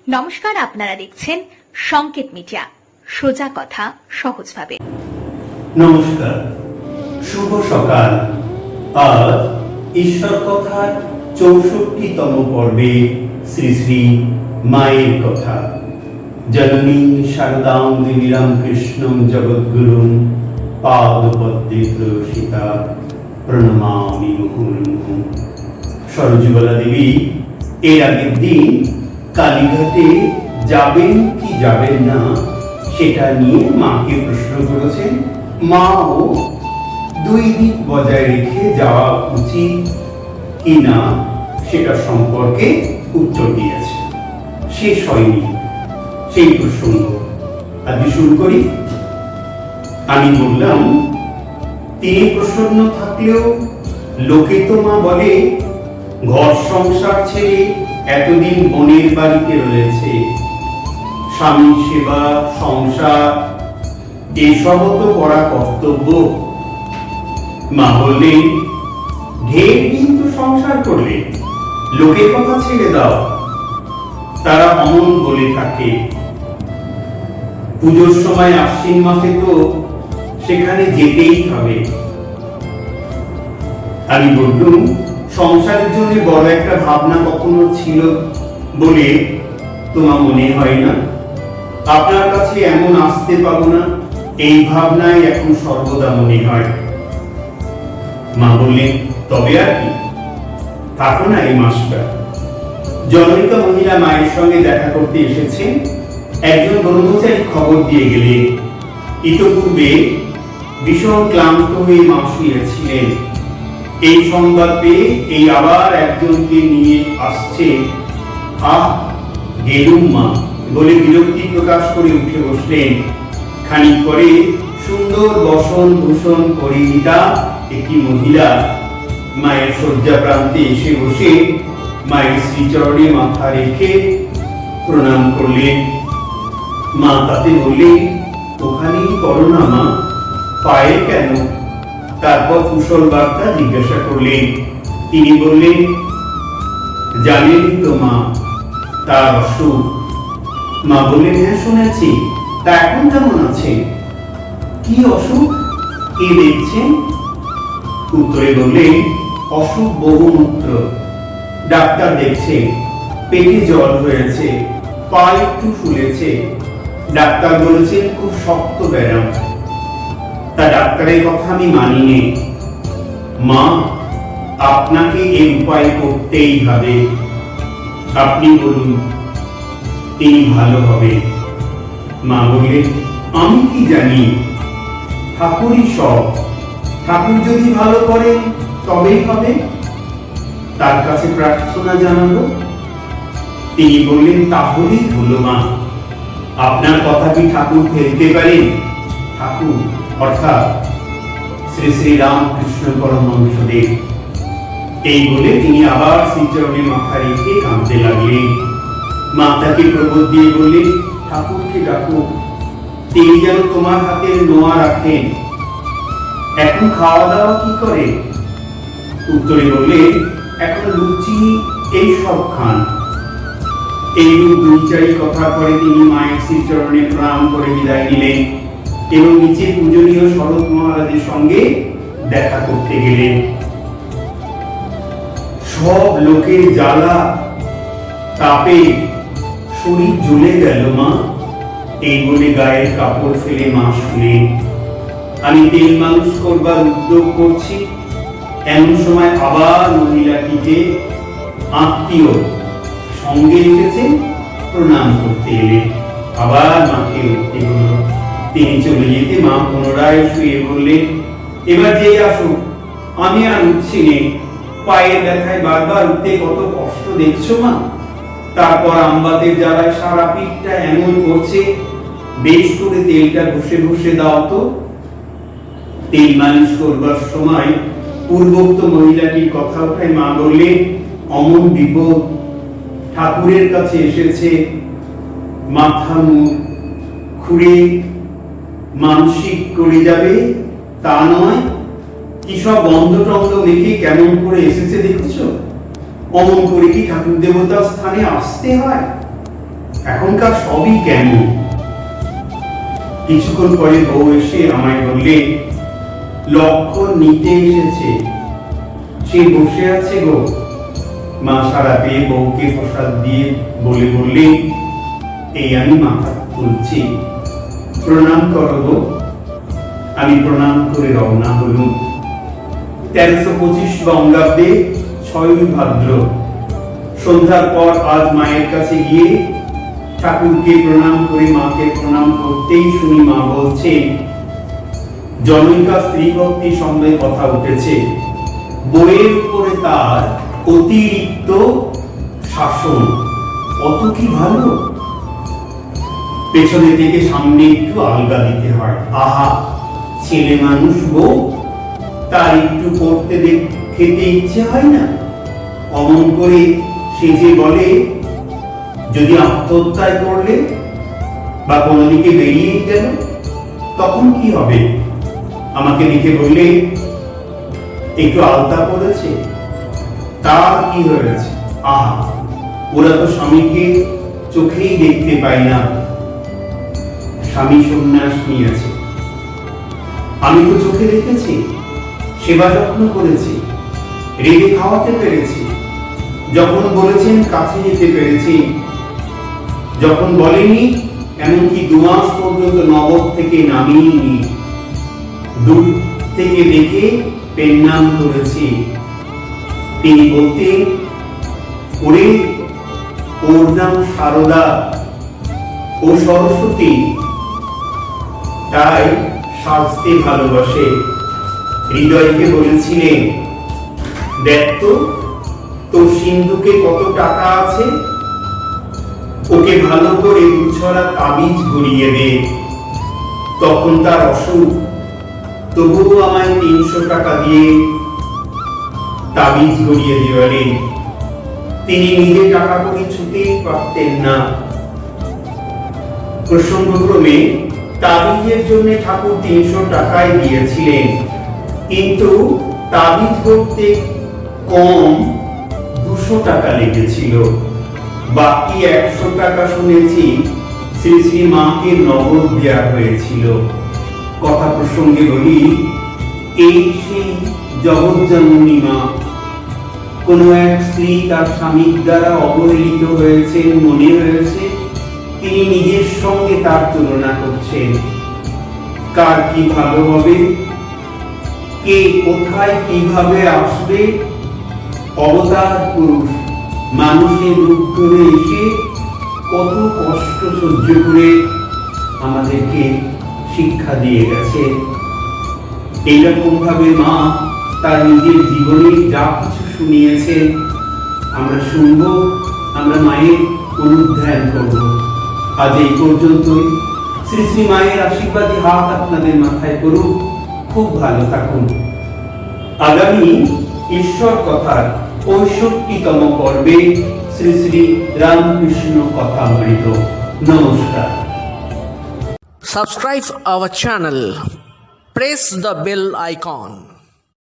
নমস্কার, আপনারা দেখছেন সংকেত মিডিয়া, সোজা কথা সহজভাবে। নমস্কার, শুভ সকাল। আজ ঈশ্বর কথার ৬৪তম পর্বে শ্রী শ্রী মায়ের কথা। জননী শারদাং দেবী রামকৃষ্ণং জগদ্গুরুং পাদপদ্মে প্রসিতা প্রণমামি মুহুর্মুহুঃ। সরজুবালা দেবী এর আগের দিন কালীঘাটে যাবেন কি যাবেন না সেটা নিয়ে মাকে প্রশ্ন করেছেন। মাও দুই দিক বজায় রেখে যাওয়া উচিত কি না সেটা সম্পর্কে উত্তর দিয়েছে। শেষ হয়নি সেই প্রসঙ্গ, আজকে শুরু করি। আমি বললাম, তিনি প্রসন্ন থাকলেও লোকে তো মা বলে ঘর সংসার ছেড়ে এতদিন বোনের বাড়িতে রয়েছে, স্বামী সেবা সংসার এসবও তো করা কর্তব্য। মা বললেন, ঢের দিন তো সংসার করলে, লোকের কথা ছেড়ে দাও। তারা অমন বলে থাকে। পুজোর সময় আশ্বিন মাসে তো সেখানে যেতেই হবে। আমি বললুম, সংসারের জন্য বড় একটা ভাবনা কখনো ছিল বলে তোমার মনে হয় না? আপনার কাছে এমন আসতে পাবো না এই ভাবনাই এখন সর্বদা মনে হয়। মা বললেন, তবে আর কি, থাকো না এই মাসটা। জনৈকা মহিলা মায়ের সঙ্গে দেখা করতে এসেছেন। একজন ব্রহ্মচারী খবর দিয়ে গেলেন, ইতপূর্বে ভীষণ ক্লান্ত হয়ে মা শুয়েছিলেন। এই সংবাদ পেয়ে এই আবার একজনকে নিয়ে আসছে। আহ, গেলুম মা বলে বিরক্তি প্রকাশ করে উঠে বসলেন। খানিক পরে সুন্দর বসন ভূষণ পরিহিতা একটি মহিলা মায়ের শয্যা প্রান্তে এসে বসে মায়ের শ্রীচরণে মাথা রেখে প্রণাম করলেন। মা তাতে বললেন, ওখানেই করো না মা, পায়ে কেন? তারপর কুশল বার্তা জিজ্ঞাসা করলেন। তিনি বললেন, জানেনই তো মা, তার অসুখ। মা বললেন, হ্যাঁ শুনেছি, তা এখন কেমন আছে? কি অসুখ, কে দেখছেন? উত্তরে বললেন, অসুখ বহুমূত্র। ডাক্তার দেখছে, পেটে জল হয়েছে, পা একটু ফুলেছে। ডাক্তার বলেছেন খুব শক্ত ব্যায়াম। তা ডাক্তারের কথা আমি মানিনি। মা, আপনাকে এই উপায় করতেই হবে। আপনি বলুন, তিনি ভালো হবে। মা বললেন, আমি কি জানি, ঠাকুরই সব। ঠাকুর যদি ভালো করেন তবেই হবে, তার কাছে প্রার্থনা জানাবো। তিনি বললেন, তাহলেই হলো মা। আপনার কথা কি ঠাকুর ফেলতে পারেন? ঠাকুর অর্থাৎ শ্রী শ্রী রামকৃষ্ণ পরমহংসদেব। এই বলে তিনি আবার শ্রীচরণে মাথা রেখে কাঁদতে লাগলেন। মা তাকে প্রবোধ দিয়ে বললেন, ঠাকুরকে ডাকো, তিনি যেন তোমার হাতের নোয়া রাখেন। এখন খাওয়া দাওয়া কি করে? উত্তরে বললেন, এখন লুচি এই সব খান। এইরূপ দুই চারি কথার পরে তিনি মায়ের শ্রীচরণে প্রণাম করে বিদায় নিলেন এবং নিচে পূজনীয় শরৎ মহারাজের সঙ্গে দেখা করতে গেলেন। সব লোকের জ্বালা তাপে শরীর জ্বলে গেল মা। এই বলে গায়ের কাপড় ফেলে মা শুলেন। আমি তেল মালিশ করবার উদ্যোগ করছি, এমন সময় আবার মহিলাটিকে আত্মীয় সঙ্গে এসেছে, প্রণাম করতে এলেন। আবার মাকে উঠতে হলো। তিনি চলে যেতে মা পুনরায় শুয়ে বললেন, এবার যেই আসুক, আমি আর উঠছি নে। পায়ের ব্যথায় বারবার উঠতে কত কষ্ট দেখছো মা। তারপর আমবাতের জ্বালায় সারা পিঠটা এমন করছে, বেশ করে তেলটা ঘষে ঘষে দাও তো। তেল মালিশ করবার সময় পূর্বোক্ত মহিলাটির কথা উঠায় মা বললেন, অমন বিপদ, ঠাকুরের কাছে এসেছে, মাথা মুখ খুঁড়ে মানসিক করে যাবে তা নয়, কি সব গন্ধ টন্ধ মেখে কেমন করে এসেছে দেখেছো? অমন করে কি ঠাকুর দেবতার স্থানে আসতে হয়? এখনকার সবই কেমন। কিছুক্ষণ পরে বউ এসে আমায় বললে, লক্ষণ নিতে এসেছে, সে বসে আছে গো। মা সারা পেয়ে বউকে প্রসাদ দিয়ে বললে, এই আমি মাথা তুলছি, প্রণাম করো গো। আমি প্রণাম করে রওনা হলুম। 1325 বঙ্গাব্দে 6ই ভাদ্র সন্ধ্যার পর আজ মায়ের কাছে গিয়ে ঠাকুরকে প্রণাম করে মাকে প্রণাম করতেই শুনি মা বলছে, জনৈকা স্ত্রী ভক্তি সঙ্গে কথা উঠেছে, বইয়ের উপরে তার অতিরিক্ত শাসন, অত কি ভালো। পেছনে থেকে সামনে একটু আলগা দিতে হয়। আহা, ছেলে মানুষ বউ, তার একটু পড়তে খেতে ইচ্ছে হয় না। অমন করে সে যে বলে, যদি আত্মহত্যায় করলে বা কোনো দিকে বেরিয়ে গেল তখন কি হবে। আমাকে দেখে বললে, একটু আলতা পড়েছে, তার কি হয়েছে। আহা, ওরা তো স্বামীকে চোখেই দেখতে পায় না। স্বামী সন্ন্যাস নিয়েছে, আমি তো চোখে দেখেছি, সেবা যত্ন করেছি, রেগে খাওয়াতে পেরেছি, যখন বলেছেন কাছে যেতে পেরেছি, যখন বলেনি এমনকি 2 মাস পর্যন্ত নগর থেকে নামিয়েনি, দূর থেকে দেখে পেন নাম করেছি। তিনি বলতেন, ওরে ওর নাম সারদা, ও সরস্বতী, তাই সাজতে ভালোবাসে। হৃদয়কে বলেছিলেন, দেখ তো তোর সিন্ধুকে কত টাকা আছে, ওকে ভালো করে 2 ছড়া তাবিজ গড়িয়ে দে। তখন তার অসুখ, তবুও আমায় 300 টাকা দিয়ে তাবিজ গড়িয়ে দিলেন। তিনি নিজে টাকা কড়ি ছুতেই পারতেন না। প্রসঙ্গক্রমে তাবিজের জন্য ঠাকুর 300 টাকাই দিয়েছিলেন, কিন্তু তাবিজ করতে কম 200 টাকা লেগেছিল। বাকি 100 টাকা শুনেছি শ্রী শ্রী মাকে নগদ দেওয়া হয়েছিল। কথা প্রসঙ্গে বলি, এই সেই জগৎজননী মা। কোন এক স্ত্রী তার স্বামীর দ্বারা অবহেলিত হয়েছেন, মনে হয়েছে তিনি নিজের সঙ্গে তার তুলনা করছেন। কার কি ভালো হবে, কে কোথায় কিভাবে আসবে। অবতার পুরুষ মানুষের রূপ ধরে এসে কত কষ্ট সহ্য করে আমাদেরকে শিক্ষা দিয়ে গেছে। এইরকম ভাবে মা তার নিজের জীবনে যা কিছু শুনিয়েছে আমরা শুনবো, আমরা মায়ের অনুধ্যান করব। আজ এই পর্যন্তই। শ্রী শ্রী মায়ের আশীর্বাদী হাত আপনাদের মাথায় করুক। খুব ভালো থাকুন। আগামী ঈশ্বর কথার 65তম পর্বে শ্রী শ্রী রামকৃষ্ণ কথামৃত। নমস্কার। Subscribe our channel. Press the bell icon.